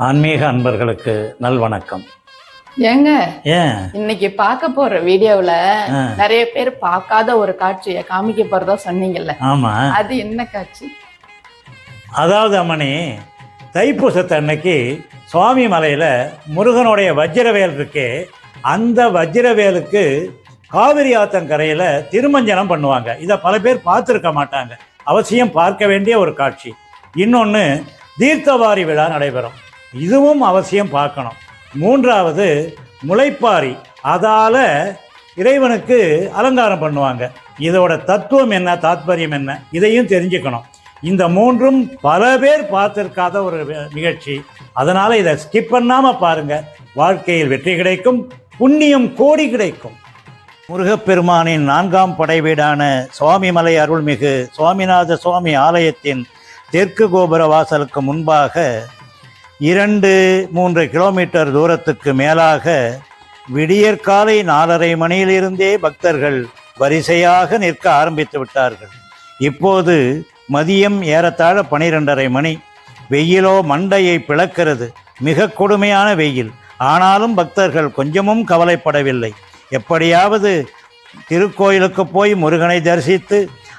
ஆன்மீக அன்பர்களுக்கு நல்வணக்கம். ஏங்க இன்னைக்கு பார்க்க போற வீடியோவில் நிறைய பேர் பார்க்காத ஒரு காட்சியை காமிக்க போறதா சொன்னீங்கல்ல? ஆமா, அது என்ன காட்சி? அதாவது அம்மணி, தைப்பூசத்து அன்னைக்கு சுவாமி மலையில முருகனுடைய வஜ்ரவேல் இருக்கே, அந்த வஜ்ரவேலுக்கு காவிரி ஆத்தங்கரையில திருமஞ்சனம் பண்ணுவாங்க. இதை பல பேர் பார்த்துருக்க மாட்டாங்க, அவசியம் பார்க்க வேண்டிய ஒரு காட்சி. இன்னொன்று, தீர்த்தவாரி விழா நடைபெறும், இதுவும் அவசியம் பார்க்கணும். மூன்றாவது, முளைப்பாரி, அதால் இறைவனுக்கு அலங்காரம் பண்ணுவாங்க. இதோட தத்துவம் என்ன, தாத்பரியம் என்ன, இதையும் தெரிஞ்சுக்கணும். இந்த மூன்றும் பல பேர் பார்த்துருக்காத ஒரு நிகழ்ச்சி. அதனால் இதை ஸ்கிப் பண்ணாமல் பாருங்கள், வாழ்க்கையில் வெற்றி கிடைக்கும், புண்ணியம் கோடி கிடைக்கும். முருகப்பெருமானின் 4ஆம் படை வீடான சுவாமிமலை அருள்மிகு சுவாமிநாத சுவாமி ஆலயத்தின் தெற்கு கோபுர வாசலுக்கு முன்பாக 2-3 கிலோமீட்டர் தூரத்துக்கு மேலாக விடியற்காலை 4:30 மணியிலிருந்தே பக்தர்கள் வரிசையாக நிற்க ஆரம்பித்து விட்டார்கள். இப்போது மதியம் ஏறத்தாழ 12:30 மணி. வெயிலோ மண்டையை பிளக்கிறது, மிக கொடுமையான வெயில். ஆனாலும் பக்தர்கள் கொஞ்சமும் கவலைப்படவில்லை. எப்படியாவது திருக்கோயிலுக்கு போய் முருகனை தரிசித்து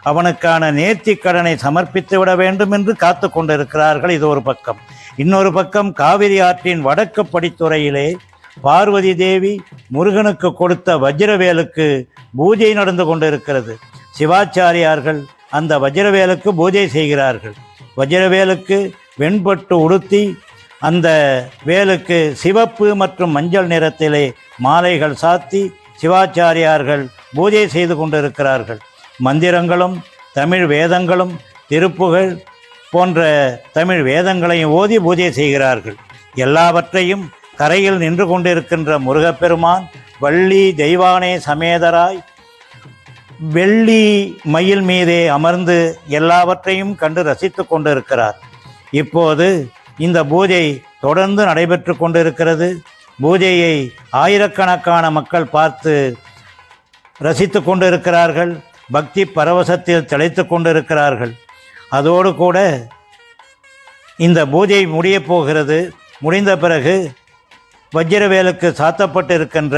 அவனுக்கான நேர்த்தி கடனை சமர்ப்பித்து விட வேண்டும் என்று காத்து கொண்டிருக்கிறார்கள். இது ஒரு பக்கம். இன்னொரு பக்கம், காவிரி ஆற்றின் வடக்கு படித்துறையிலே பார்வதி தேவி முருகனுக்கு கொடுத்த வஜ்ரவேலுக்கு பூஜை நடந்து கொண்டிருக்கிறது. சிவாச்சாரியார்கள் அந்த வஜ்ரவேலுக்கு பூஜை செய்கிறார்கள். வஜ்ரவேலுக்கு வெண்பட்டு உடுத்தி அந்த வேலுக்கு சிவப்பு மற்றும் மஞ்சள் நிறத்திலே மாலைகள் சாத்தி சிவாச்சாரியார்கள் பூஜை செய்து கொண்டிருக்கிறார்கள். மந்திரங்களும் தமிழ் வேதங்களும் திருப்புகழ் போன்ற தமிழ் வேதங்களையும் ஓதி பூஜை செய்கிறார்கள். எல்லாவற்றையும் கரையில் நின்று கொண்டிருக்கின்ற முருகப்பெருமான் வள்ளி தெய்வானே சமேதராய் வெள்ளி மயில் மீதே அமர்ந்து எல்லாவற்றையும் கண்டு ரசித்து கொண்டிருக்கிறார். இப்போது இந்த பூஜை தொடர்ந்து நடைபெற்று கொண்டிருக்கிறது. பூஜையை ஆயிரக்கணக்கான மக்கள் பார்த்து ரசித்து கொண்டிருக்கிறார்கள், பக்தி பரவசத்தில் திளைத்து கொண்டிருக்கிறார்கள். அதோடு கூட இந்த பூஜை முடிய போகிறது. முடிந்த பிறகு வஜ்ரவேலுக்கு சாத்தப்பட்டு இருக்கின்ற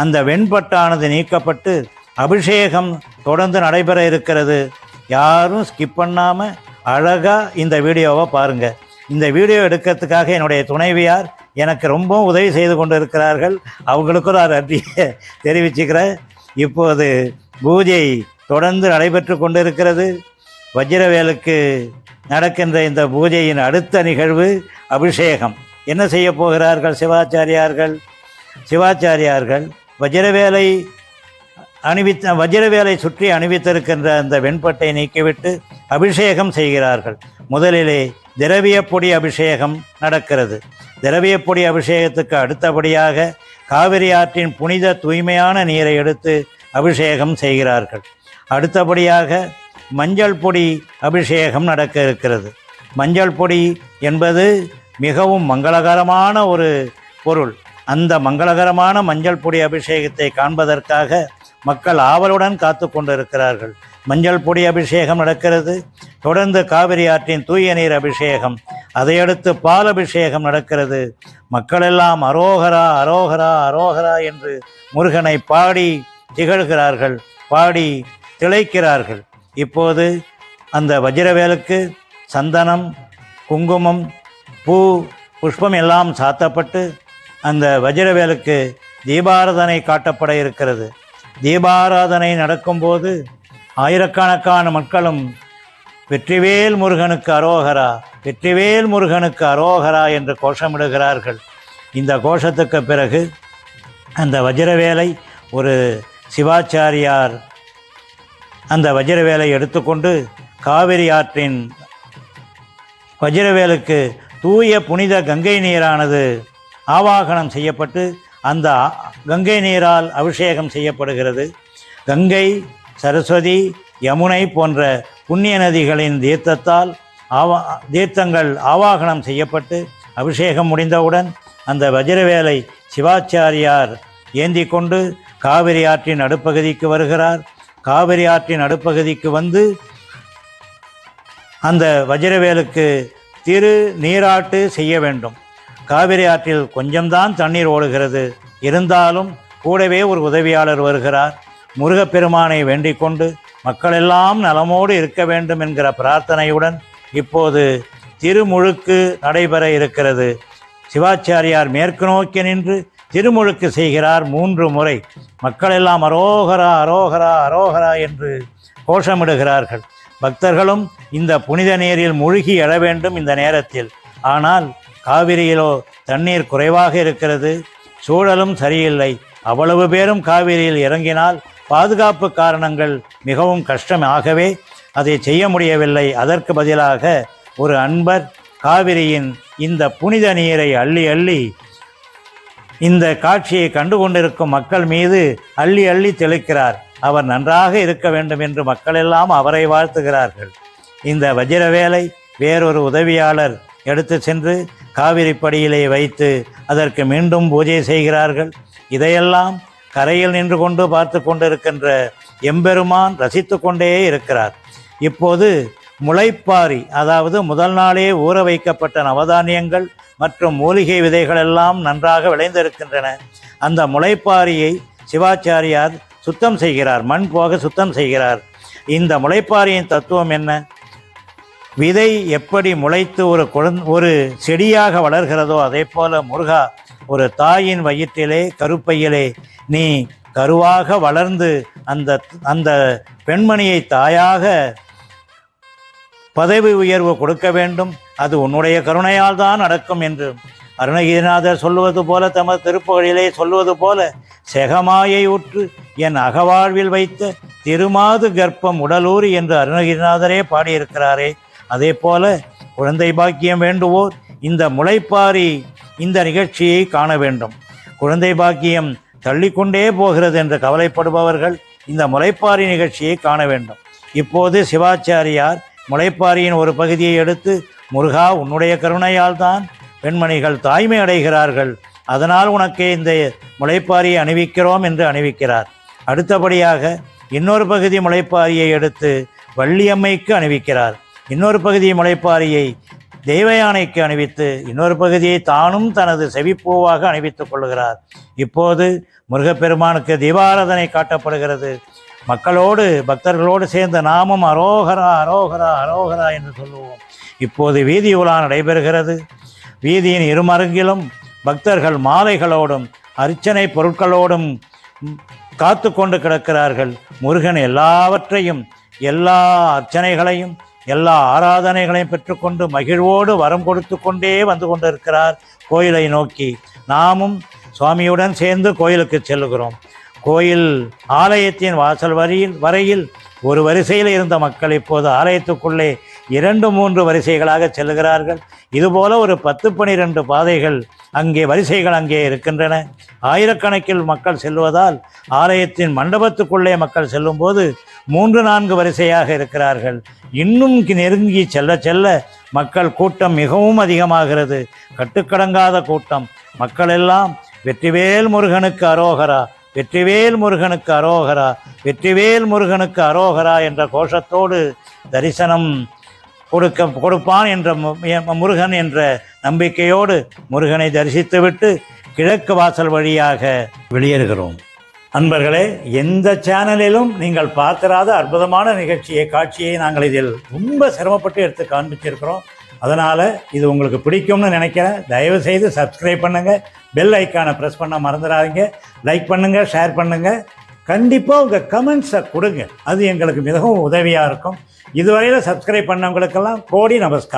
அந்த வெண்பட்டானது நீக்கப்பட்டு அபிஷேகம் தொடர்ந்து நடைபெற இருக்கிறது. யாரும் ஸ்கிப் பண்ணாமல் அழகாக இந்த வீடியோவை பாருங்கள். இந்த வீடியோ எடுக்கிறதுக்காக என்னுடைய துணைவியார் எனக்கு ரொம்ப உதவி செய்து கொண்டு இருக்கிறார்கள். அவங்களுக்கும் நான் நன்றியை தெரிவிச்சுக்கிறேன். இப்போது பூஜை தொடர்ந்து நடைபெற்று கொண்டிருக்கிறது. வஜ்ரவேலுக்கு நடக்கின்ற இந்த பூஜையின் அடுத்த நிகழ்வு அபிஷேகம். என்ன செய்ய போகிறார்கள் சிவாச்சாரியார்கள்? வஜ்ரவேலை சுற்றி அணிவித்திருக்கின்ற அந்த வெண்பட்டை நீக்கிவிட்டு அபிஷேகம் செய்கிறார்கள். முதலிலே திரவியப்பொடி அபிஷேகம் நடக்கிறது. திரவியப்பொடி அபிஷேகத்துக்கு அடுத்தபடியாக காவிரி ஆற்றின் புனித தூய்மையான நீரை எடுத்து அபிஷேகம் செய்கிறார்கள். அடுத்தபடியாக மஞ்சள் பொடி அபிஷேகம் நடக்க இருக்கிறது. மஞ்சள் பொடி என்பது மிகவும் மங்களகரமான ஒரு பொருள். அந்த மங்களகரமான மஞ்சள் பொடி அபிஷேகத்தை காண்பதற்காக மக்கள் ஆவலுடன் காத்து கொண்டிருக்கிறார்கள். மஞ்சள் பொடி அபிஷேகம் நடக்கிறது. தொடர்ந்து காவிரி ஆற்றின் தூய நீர் அபிஷேகம், அதையடுத்து பால் அபிஷேகம் நடக்கிறது. மக்களெல்லாம் அரோகரா அரோகரா அரோகரா என்று முருகனை பாடி திகழ்கிறார்கள், பாடி திளைக்கிறார்கள். இப்போது அந்த வஜ்ரவேலுக்கு சந்தனம், குங்குமம், பூ, புஷ்பம் எல்லாம் சாத்தப்பட்டு அந்த வஜ்ரவேலுக்கு தீபாராதனை காட்டப்பட இருக்கிறது. தீபாராதனை நடக்கும்போது ஆயிரக்கணக்கான மக்களும் வெற்றிவேல் முருகனுக்கு அரோகரா, வெற்றிவேல் முருகனுக்கு அரோகரா என்று கோஷமிடுகிறார்கள். இந்த கோஷத்துக்கு பிறகு அந்த வஜ்ரவேலை ஒரு சிவாச்சாரியார் அந்த வஜ்ரவேலை எடுத்துக்கொண்டு காவிரி ஆற்றின் வஜ்ரவேலுக்கு தூய புனித கங்கை நீரானது ஆவாகனம் செய்யப்பட்டு அந்த கங்கை நீரால் அபிஷேகம் செய்யப்படுகிறது. கங்கை, சரஸ்வதி, யமுனை போன்ற புண்ணிய நதிகளின் தீர்த்தங்கள் ஆவாகனம் செய்யப்பட்டு அபிஷேகம் முடிந்தவுடன் அந்த வஜ்ரவேலை சிவாச்சாரியார் ஏந்தி கொண்டு காவிரி ஆற்றின் நடுப்பகுதிக்கு வருகிறார். காவிரி ஆற்றின் நடுப்பகுதிக்கு வந்து அந்த வஜ்ரவேலுக்கு திரு நீராட்டு செய்ய வேண்டும். காவிரி ஆற்றில் கொஞ்சம்தான் தண்ணீர் ஓடுகிறது. இருந்தாலும் கூடவே ஒரு உதவியாளர் வருகிறார். முருகப்பெருமானை வேண்டிக் கொண்டு மக்களெல்லாம் நலமோடு இருக்க வேண்டும் என்கிற பிரார்த்தனையுடன் இப்போது திருமுழுக்கு நடைபெற இருக்கிறது. சிவாச்சாரியார் மேற்கு நோக்கி நின்று திருமுழுக்கு செய்கிறார் 3 முறை. மக்களெல்லாம் அரோகரா அரோகரா அரோகரா என்று கோஷமிடுகிறார்கள். பக்தர்களும் இந்த புனித நீரில் மூழ்கி எழ வேண்டும் இந்த நேரத்தில். ஆனால் காவிரியிலோ தண்ணீர் குறைவாக இருக்கிறது, சூழலும் சரியில்லை. அவ்வளவு பேரும் காவிரியில் இறங்கினால் பாதுகாப்பு காரணங்கள் மிகவும் கஷ்டம். ஆகவே அதை செய்ய முடியவில்லை. அதற்கு பதிலாக ஒரு அன்பர் காவிரியின் இந்த புனித நீரை அள்ளி அள்ளி இந்த காட்சியை கண்டு கொண்டிருக்கும் மக்கள் மீது அள்ளி அள்ளி தெளிக்கிறார். அவர் நன்றாக இருக்க வேண்டும் என்று மக்களெல்லாம் அவரை வாழ்த்துகிறார்கள். இந்த வஜ்ரவேலை வேறொரு உதவியாளர் எடுத்து சென்று காவிரி படியிலே வைத்து அதற்கு மீண்டும் பூஜை செய்கிறார்கள். இதையெல்லாம் கரையில் நின்று கொண்டு பார்த்து கொண்டிருக்கின்ற எம்பெருமான் ரசித்து கொண்டே இருக்கிறார். இப்போது முளைப்பாரி, அதாவது முதல் நாளே ஊற வைக்கப்பட்ட நவதானியங்கள் மற்றும் மூலிகை விதைகள் எல்லாம் நன்றாக விளைந்திருக்கின்றன. அந்த முளைப்பாரியை சிவாச்சாரியார் சுத்தம் செய்கிறார், மண் போக சுத்தம் செய்கிறார். இந்த முளைப்பாரியின் தத்துவம் என்ன? விதை எப்படி முளைத்து ஒரு செடியாக வளர்கிறதோ அதே போல முருகா, ஒரு தாயின் வயிற்றிலே கருப்பையிலே நீ கருவாக வளர்ந்து அந்த பெண்மணியை தாயாக பதவி உயர்வு கொடுக்க வேண்டும். அது உன்னுடைய கருணையால் தான் நடக்கும் என்று அருணகிரிநாதர் சொல்லுவது போல, தமது திருப்புகழிலே சொல்லுவது போல, செகமாயை உற்று என் அகவாழ்வில் வைத்த திருமாது கர்ப்பம் உடலூரி என்று அருணகிரிநாதரே பாடியிருக்கிறாரே. அதே போல குழந்தை பாக்கியம் வேண்டுவோர் இந்த முளைப்பாரி இந்த நிகழ்ச்சியை காண வேண்டும். குழந்தை பாக்கியம் தள்ளிக்கொண்டே போகிறது என்று கவலைப்படுபவர்கள் இந்த முளைப்பாரி நிகழ்ச்சியை காண வேண்டும். இப்போது சிவாச்சாரியார் முளைப்பாரியின் ஒரு பகுதியை எடுத்து, முருகா, உன்னுடைய கருணையால் தான் பெண்மணிகள் தாய்மை அடைகிறார்கள், அதனால் உனக்கே இந்த முளைப்பாரியை அணிவிக்கிறோம் என்று அணிவிக்கிறார். அடுத்தபடியாக இன்னொரு பகுதி முளைப்பாரியை எடுத்து வள்ளியம்மைக்கு அணிவிக்கிறார். இன்னொரு பகுதி முளைப்பாரியை தெய்வயானைக்கு அணிவித்து இன்னொரு பகுதியை தானும் தனது செவிப்பூவாக அணிவித்துக் கொள்கிறார். இப்போது முருகப்பெருமானுக்கு தீபாராதனை காட்டப்படுகிறது. மக்களோடு பக்தர்களோடு சேர்ந்த நாமும் அரோகரா அரோகரா அரோகரா என்று சொல்லுவோம். இப்போது வீதி உலா நடைபெறுகிறது. வீதியின் இருமருங்கிலும் பக்தர்கள் மாலைகளோடும் அர்ச்சனை பொருட்களோடும் காத்து கொண்டு கிடக்கிறார்கள். முருகன் எல்லாவற்றையும், எல்லா அர்ச்சனைகளையும், எல்லா ஆராதனைகளையும் பெற்றுக்கொண்டு மகிழ்வோடு வரம் கொடுத்து கொண்டே வந்து கொண்டிருக்கிறார் கோயிலை நோக்கி. நாமும் சுவாமியுடன் சேர்ந்து கோயிலுக்கு செல்லுகிறோம். கோயில் ஆலயத்தின் வாசல் வரையில் ஒரு வரிசையில் இருந்த மக்கள் இப்போது ஆலயத்துக்குள்ளே 2-3 வரிசைகளாக செல்லுகிறார்கள். இதுபோல ஒரு 10-12 பாதைகள் வரிசைகள் அங்கே இருக்கின்றன. ஆயிரக்கணக்கில் மக்கள் செல்வதால் ஆலயத்தின் மண்டபத்துக்குள்ளே மக்கள் செல்லும்போது 3-4 வரிசையாக இருக்கிறார்கள். இன்னும் நெருங்கி செல்ல செல்ல மக்கள் கூட்டம் மிகவும் அதிகமாகிறது. கட்டுக்கடங்காத கூட்டம். மக்கள் எல்லாம் வெற்றிவேல் முருகனுக்கு அரோகரா, வெற்றிவேல் முருகனுக்கு அரோகரா, வெற்றிவேல் முருகனுக்கு அரோகரா என்ற கோஷத்தோடு தரிசனம் கொடுப்பான் என்ற முருகன் என்ற நம்பிக்கையோடு முருகனை தரிசித்துவிட்டு கிழக்கு வாசல் வழியாக வெளியேறுகிறோம். அன்பர்களே, எந்த சேனலிலும் நீங்கள் பார்த்திராத அற்புதமான காட்சியை நாங்கள் இதில் ரொம்ப சிரமப்பட்டு எடுத்து காண்பிச்சிருக்கிறோம். அதனால் இது உங்களுக்கு பிடிக்கும்னு நினைக்கிறேன். தயவுசெய்து சப்ஸ்கிரைப் பண்ணுங்கள், பெல் ஐக்கானை ப்ரெஸ் பண்ண மறந்துடாதீங்க, லைக் பண்ணுங்கள், ஷேர் பண்ணுங்கள். கண்டிப்பாக உங்கள் கமெண்ட்ஸை கொடுங்க, அது எங்களுக்கு மிகவும் உதவியாக இருக்கும். இதுவரையில் சப்ஸ்கிரைப் பண்ணவங்களுக்கெல்லாம் கோடி நமஸ்காரம்.